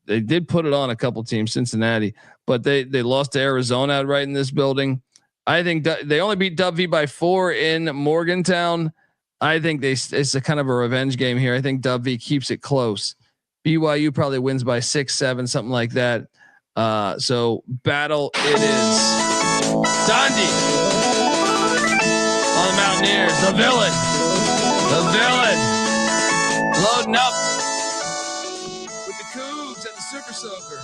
did put it on a couple teams, Cincinnati, but they lost to Arizona outright in this building. I think they only beat Dub V by 4 in Morgantown. I think it's a kind of a revenge game here. I think W keeps it close. BYU probably wins by 6, 7, something like that. So battle it is. Dundee on the Mountaineers. The villain loading up with the Cougs and the Super Soaker.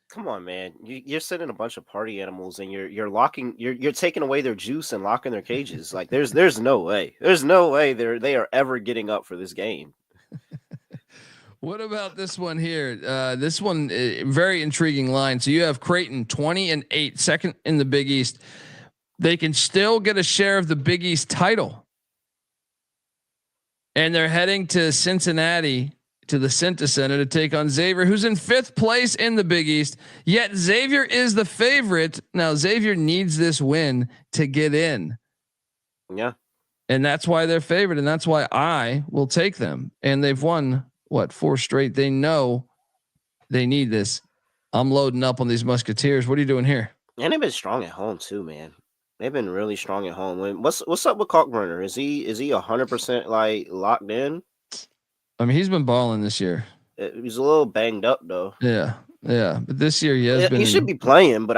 Come on, man. You're sending a bunch of party animals and you're taking away their juice and locking their cages. Like there's no way. There's no way they are ever getting up for this game. What about this one here? This one, very intriguing line. So you have Creighton 20-8, second in the Big East. They can still get a share of the Big East title. And they're heading to Cincinnati, to the Cinta Center, to take on Xavier, who's in 5th place in the Big East. Yet Xavier is the favorite. Now Xavier needs this win to get in. Yeah. And that's why they're favored. And that's why I will take them. And they've won 4 straight. They know they need this. I'm loading up on these Musketeers. What are you doing here? And they've been strong at home too, man. They've been really strong at home. What's up with Kalkbrenner? Is he 100% like locked in? I mean, he's been balling this year. He's a little banged up though. Yeah. But this year he should be playing, but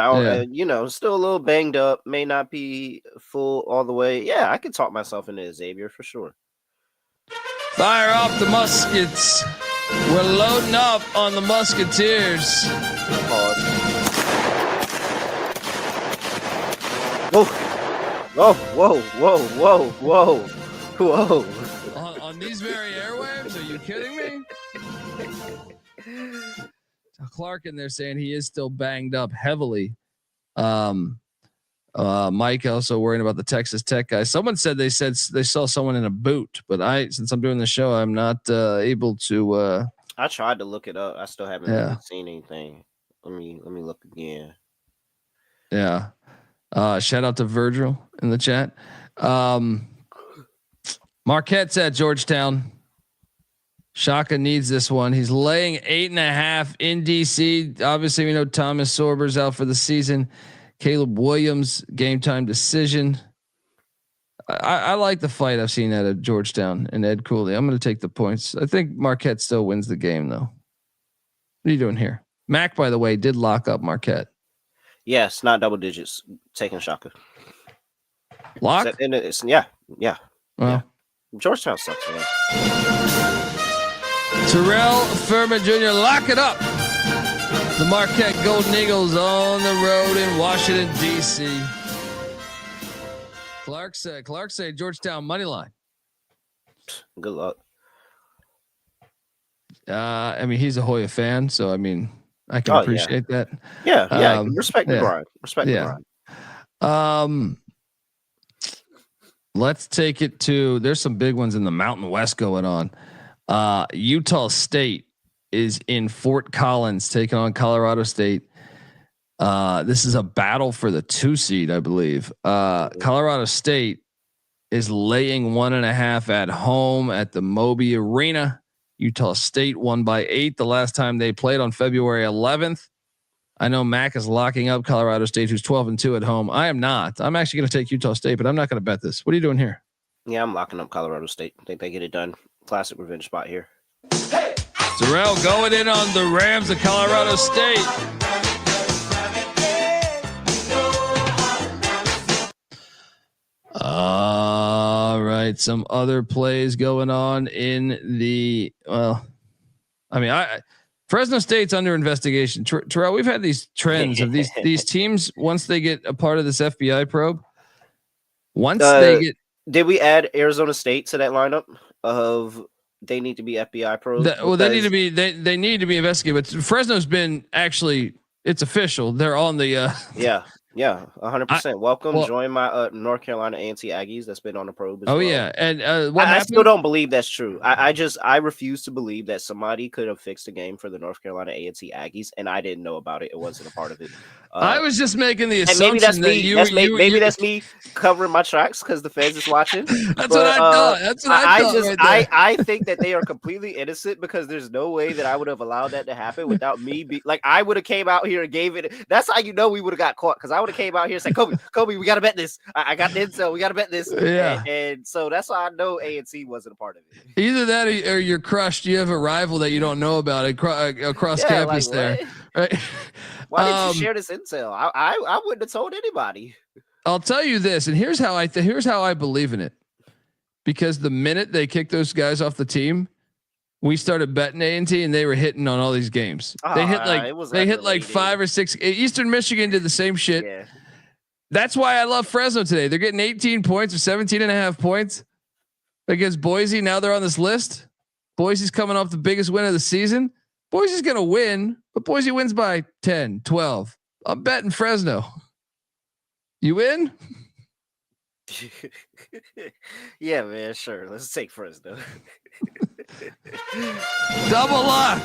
still a little banged up. May not be full all the way. Yeah, I could talk myself into Xavier for sure. Fire off the muskets. We're loading up on the Musketeers. Whoa. On these very airwaves? Are you kidding me? Clark in there saying he is still banged up heavily. Mike also worrying about the Texas Tech guys. Someone said they saw someone in a boot, but since I'm doing the show, I'm not able to. I tried to look it up. I still haven't really seen anything. Let me look again. Yeah. Shout out to Virgil in the chat. Marquette's at Georgetown. Shaka needs this one. He's laying 8.5 in DC. Obviously, we know Thomas Sorber's out for the season. Caleb Williams, game time decision. I like the fight I've seen out of Georgetown and Ed Cooley. I'm going to take the points. I think Marquette still wins the game, though. What are you doing here? Mac, by the way, did lock up Marquette. Yes, not double digits. Taking Shaka. Lock? Yeah. Well, yeah. Georgetown sucks, man. Terrell Furman Jr., lock it up. The Marquette Golden Eagles on the road in Washington, D.C. Clark said Georgetown money line. Good luck. I mean, he's a Hoya fan, so I mean, I can appreciate that. Yeah. Respect the grind. Respect the grind. Let's take it to. There's some big ones in the Mountain West going on. Utah State is in Fort Collins taking on Colorado State. This is a battle for the 2 seed, I believe. Colorado State is laying 1.5 at home at the Moby Arena. Utah State won by 8 the last time they played on February 11th. I know Mac is locking up Colorado State, who's 12-2 at home. I am not. I'm actually going to take Utah State, but I'm not going to bet this. What are you doing here? Yeah, I'm locking up Colorado State. I think they get it done. Classic revenge spot here. Terrell going in on the Rams of Colorado State. All right, some other plays going on in the. Fresno State's under investigation. Terrell, we've had these trends of these teams once they get a part of this FBI probe. Did we add Arizona State to that lineup of they need to be FBI probes? They need to be. They need to be investigated. But Fresno's been actually. It's official. They're on the. Yeah, 100%. Welcome. Join my North Carolina A&T Aggies that's been on the probe. Well. Yeah, and I still don't believe that's true. I refuse to believe that somebody could have fixed a game for the North Carolina A&T Aggies, and I didn't know about it. It wasn't a part of it. I was just making the assumption maybe that's me covering my tracks because the feds is watching. What I thought. That's what I thought. I think that they are completely innocent because there's no way that I would have allowed that to happen without me. I would have came out here and gave it. That's how you know we would have got caught because I would have came out here and said, Kobe, we got to bet this. I got the intel. We got to bet this. Yeah. And so that's why I know A&T wasn't a part of it. Either that or you're crushed. You have a rival that you don't know about across campus there. Right? Why didn't you share this intel? I wouldn't have told anybody. I'll tell you this, and here's how I believe in it. Because the minute they kicked those guys off the team, we started betting A&T, and they were hitting on all these games. They hit like 5 or 6. Eastern Michigan did the same shit. Yeah. That's why I love Fresno today. They're getting 18 points or 17.5 points against Boise. Now they're on this list. Boise's coming off the biggest win of the season. Boise's going to win, but Boise wins by 10, 12. I'm betting Fresno. You in? Yeah, man, sure. Let's take Fresno. Double lock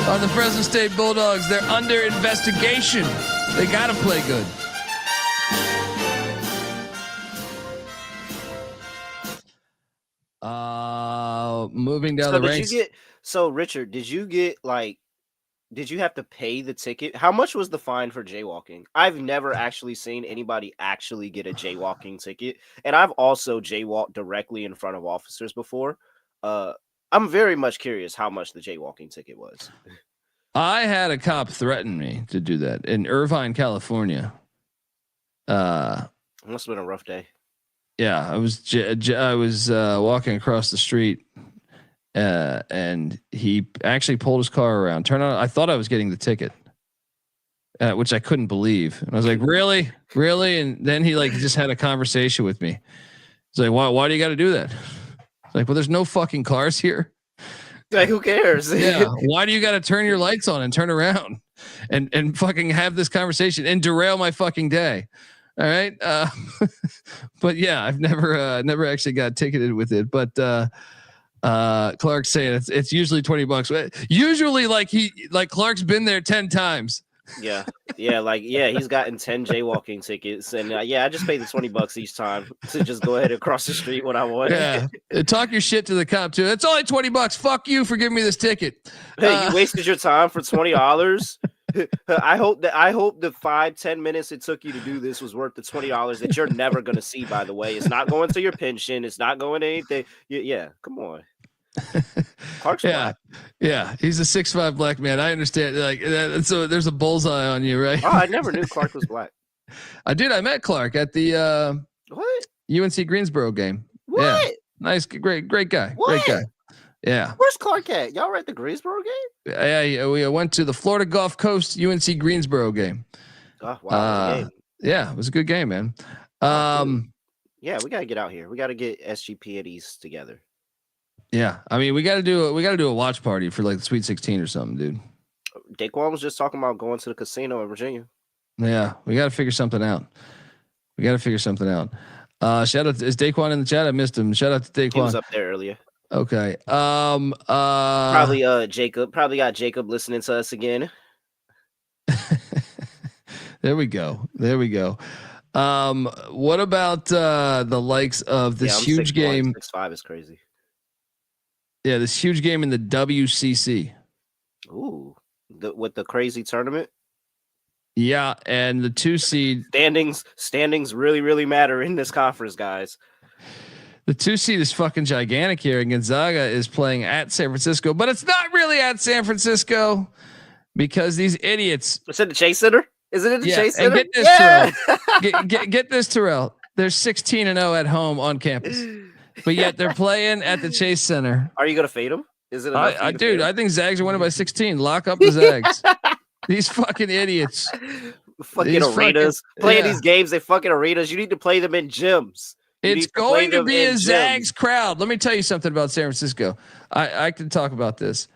on the Fresno State Bulldogs. They're under investigation. They got to play good. Moving down the ranks. Richard, did you have to pay the ticket? How much was the fine for jaywalking? I've never actually seen anybody actually get a jaywalking ticket. And I've also jaywalked directly in front of officers before. I'm very much curious how much the jaywalking ticket was. I had a cop threaten me to do that in Irvine, California. Must have been a rough day. Yeah, I was walking across the street. And he actually pulled his car around. Turned out I thought I was getting the ticket, which I couldn't believe. And I was like, really? And then he just had a conversation with me. He's like, why do you got to do that? It's like, well, there's no fucking cars here. Like, who cares? Yeah. Why do you got to turn your lights on and turn around and fucking have this conversation and derail my fucking day? All right. But yeah, I've never actually got ticketed with it, but, Clark's saying it's usually $20. Usually Clark's been there 10 times. Yeah. He's gotten 10 jaywalking tickets, and I just paid the $20 each time to just go ahead and cross the street when I want. Yeah, talk your shit to the cop too. It's only $20. Fuck you for giving me this ticket. Hey, you wasted your time for $20. I hope the 5-10 minutes it took you to do this was worth the $20 that you're never going to see. By the way, it's not going to your pension. It's not going to anything. Yeah, come on. Clark's black. Yeah, he's a 6'5" black man. I understand. So there's a bullseye on you, right? Oh, I never knew Clark was black. I met Clark at the what UNC Greensboro game. What? Yeah. Nice, great guy. What? Great guy. Yeah. Where's Clark at? Y'all were at the Greensboro game? Yeah, we went to the Florida Gulf Coast UNC Greensboro game. Oh, wow. Yeah, it was a good game, man. Yeah, we gotta get out here. We gotta get SGP at East together. Yeah, I mean, we gotta do a watch party for the Sweet 16 or something, dude. Daquan was just talking about going to the casino in Virginia. Yeah, we gotta figure something out. Shout out is Daquan in the chat? I missed him. Shout out to Daquan. He was up there earlier. Okay. Probably Jacob. Probably got Jacob listening to us again. There we go. What about the likes of this huge game? 6'5" is crazy. Yeah, this huge game in the WCC. Ooh, with the crazy tournament. Yeah, and the 2 seed standings really, really matter in this conference, guys. The 2 seed is fucking gigantic here, and Gonzaga is playing at San Francisco, but it's not really at San Francisco because these idiots. It's at the Chase Center. Is it at the Chase Center? And get this, Terrell. Get this, Terrell. They're 16-0 at home on campus, but yet they're playing at the Chase Center. Are you gonna fade them? Is it? Dude, I think Zags are winning by 16. Lock up the Zags. These fucking idiots. Fucking arenas. Playing these games, they fucking arenas. You need to play them in gyms. It's going to be a Zags crowd. Let me tell you something about San Francisco. I can talk about this.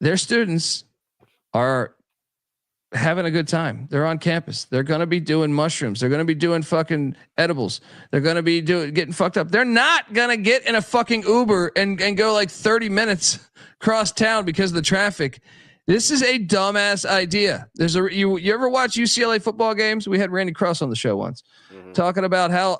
Their students are having a good time. They're on campus. They're going to be doing mushrooms. They're going to be doing fucking edibles. They're going to be getting fucked up. They're not going to get in a fucking Uber and go 30 minutes cross town because of the traffic. This is a dumbass idea. You ever watch UCLA football games? We had Randy Cross on the show once talking about how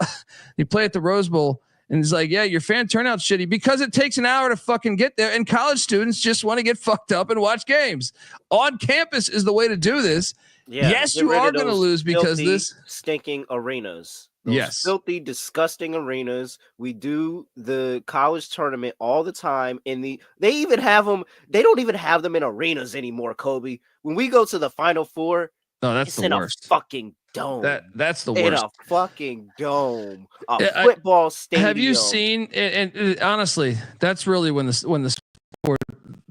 you play at the Rose Bowl and he's like, yeah, your fan turnout's shitty because it takes an hour to fucking get there. And college students just want to get fucked up and watch games. On campus is the way to do this. Yeah, yes, get you rid are of going to those lose because filthy, this. stinking arenas. Those Yes. filthy, disgusting arenas. We do the college tournament all the time. They even have them. They don't even have them in arenas anymore, Kobe. When we go to the Final Four, No, that's it's the in worst. a fucking dome. That's the In worst. a fucking dome. A Yeah, football stadium. Have you seen? And honestly, that's really when the sport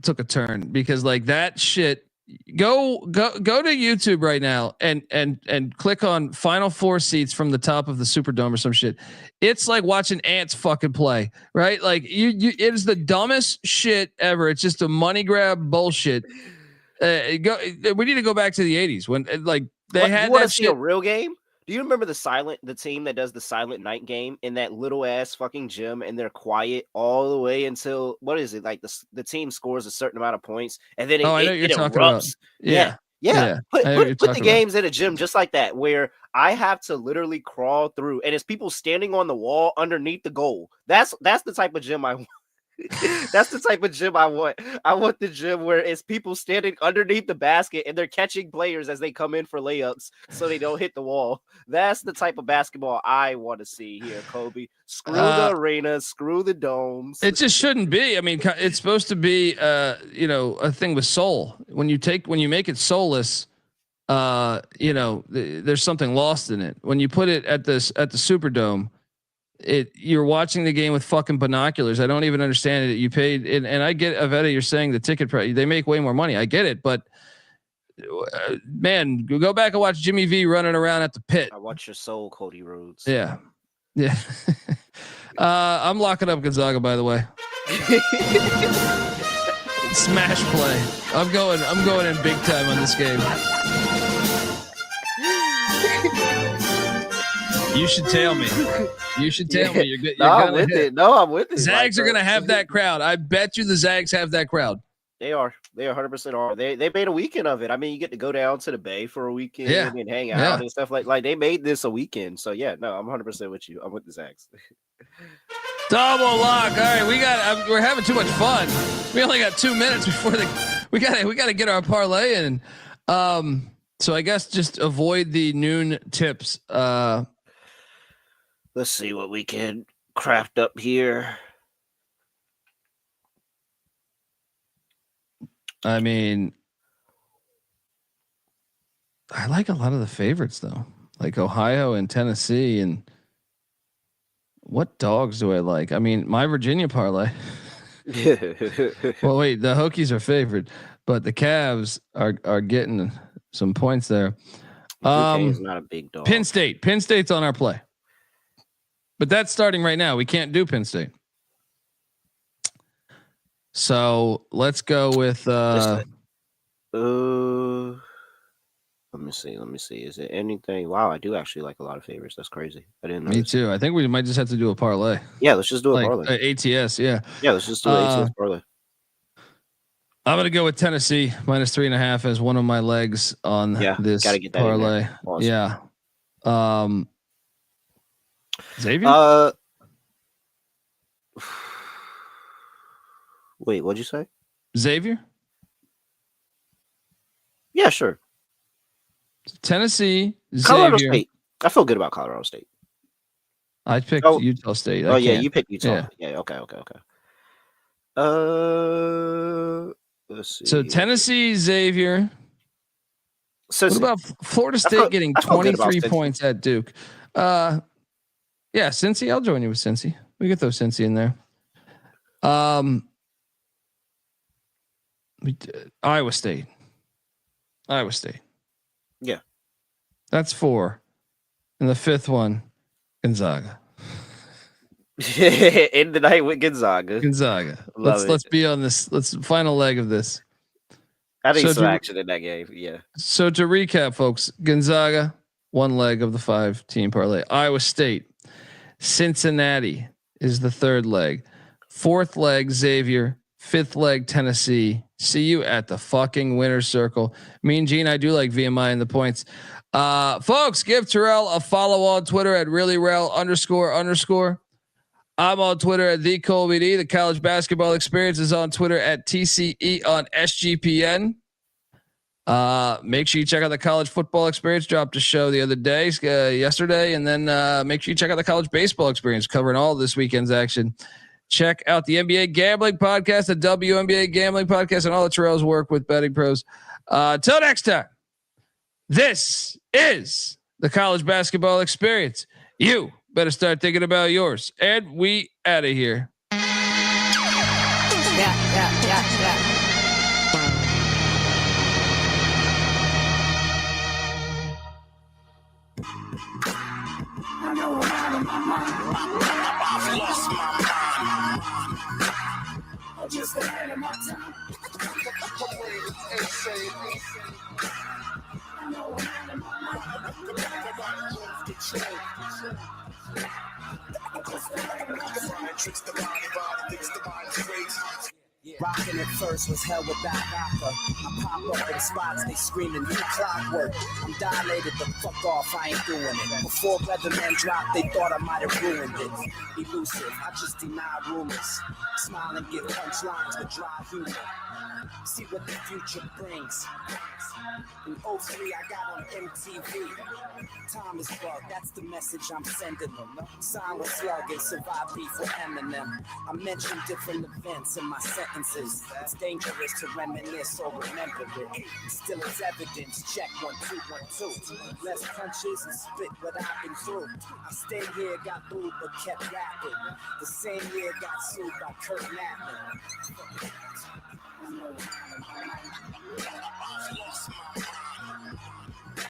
took a turn, because like that shit. Go to YouTube right now and click on Final Four seats from the top of the Superdome or some shit. It's like watching ants fucking play, right? Like it is the dumbest shit ever. It's just a money grab bullshit. We need to go back to the 80s when like they had you want to that see shit. a real game? Do you remember the team that does the silent night game in that little ass fucking gym, and they're quiet all the way until what is it? Like the team scores a certain amount of points and then I know what it you're talking about. erupts. Yeah. Put I know what you're the talking games in a gym just like that, where I have to literally crawl through, and it's people standing on the wall underneath the goal. That's the type of gym I want. That's the type of gym I want. I want the gym where it's people standing underneath the basket and they're catching players as they come in for layups so they don't hit the wall. That's the type of basketball I want to see here, Kobe. Screw the arenas, screw the domes. It just shouldn't be. I mean, it's supposed to be, a thing with soul. When you make it soulless, there's something lost in it. When you put it at the Superdome, you're watching the game with fucking binoculars. I don't even understand it. You paid, and I get, Avetta, you're saying the ticket price, they make way more money. I get it, but man, go back and watch Jimmy V running around at the pit. I watch your soul, Cody Rhodes. Yeah. I'm locking up Gonzaga, by the way. Smash play. I'm going in big time on this game. You should tail me. You should tell me. I'm with it. Zags are gonna have that crowd. I bet you the Zags have that crowd. They are 100% are. They made a weekend of it. I mean, you get to go down to the Bay for a weekend and hang out and stuff like they made this a weekend. So yeah, no, I'm 100% with you. I'm with the Zags. Double lock. All right, we're having too much fun. We only got 2 minutes before we got to get our parlay in. So I guess just avoid the noon tips. Let's see what we can craft up here. I mean, I like a lot of the favorites though, like Ohio and Tennessee. And what dogs do I like? I mean, my Virginia parlay. Well, wait, the Hokies are favored, but the Cavs are getting some points there. Is not a big dog. Penn State's on our play. But that's starting right now. We can't do Penn State. So let's go with let me see. Is it anything? Wow, I do actually like a lot of favorites. That's crazy. I didn't know. Me too. I think we might just have to do a parlay. Yeah, let's just do a parlay. ATS, yeah. Yeah, let's just do an ATS parlay. I'm gonna go with Tennessee -3.5 as one of my legs on this gotta get that parlay. Awesome. Yeah. Xavier? Wait, what'd you say? Xavier? Yeah, sure. Tennessee, Colorado Xavier. State. I feel good about Colorado State. I picked Utah State. You picked Utah. Yeah. Okay. Let's see. So Tennessee, Xavier. So what about Florida State getting 23 points at Duke? Yeah, Cincy. I'll join you with Cincy. We get those Cincy in there. Iowa State. Yeah. That's 4. And the 5th one, Gonzaga. In the night with Gonzaga. Let's be on this. Let's final leg of this. I think some action in that game. Yeah. So to recap, folks, Gonzaga, 1 leg of the 5-team parlay. Iowa State, Cincinnati is the 3rd leg. 4th leg, Xavier. 5th leg, Tennessee. See you at the fucking winner's circle. Mean Gene, I do like VMI in the points. Folks, give Terrell a follow on Twitter at @reallyRel__. I'm on Twitter at @TheColbyD. The College Basketball Experience is on Twitter at TCE on SGPN. Make sure you check out the college football experience. Dropped a show the other day, yesterday, and then make sure you check out the college baseball experience, covering all this weekend's action. Check out the NBA Gambling Podcast, the WNBA Gambling Podcast, and all the Terrell's work with betting pros. Till next time, this is the college basketball experience. You better start thinking about yours. And we out of here. Yeah. I know I'm out of my mind. I've lost my mind. I'm just ahead of my time. I know I'm out of my mind. Tricks the body, thinks the body's crazy. Rockin' at first was hell without vodka. I pop up in spots, they screaming new clockwork. I'm dilated, the fuck off, I ain't doing it. Before Weatherman dropped, they thought I might have ruined it. Elusive, I just deny rumors. Smile and give punchlines with dry humor. See what the future brings. In 03, I got on MTV. Time is bug, that's the message I'm sending them. Sign with Slug and survive beef with Eminem. I mention different events in my sentences. It's dangerous to reminisce or remember it. Still it's evidence, check 1, 2, 1, 2. Less punches and spit what I've been through. I stayed here, got booed, but kept rapping. The same year got sued by Kurt Knappman.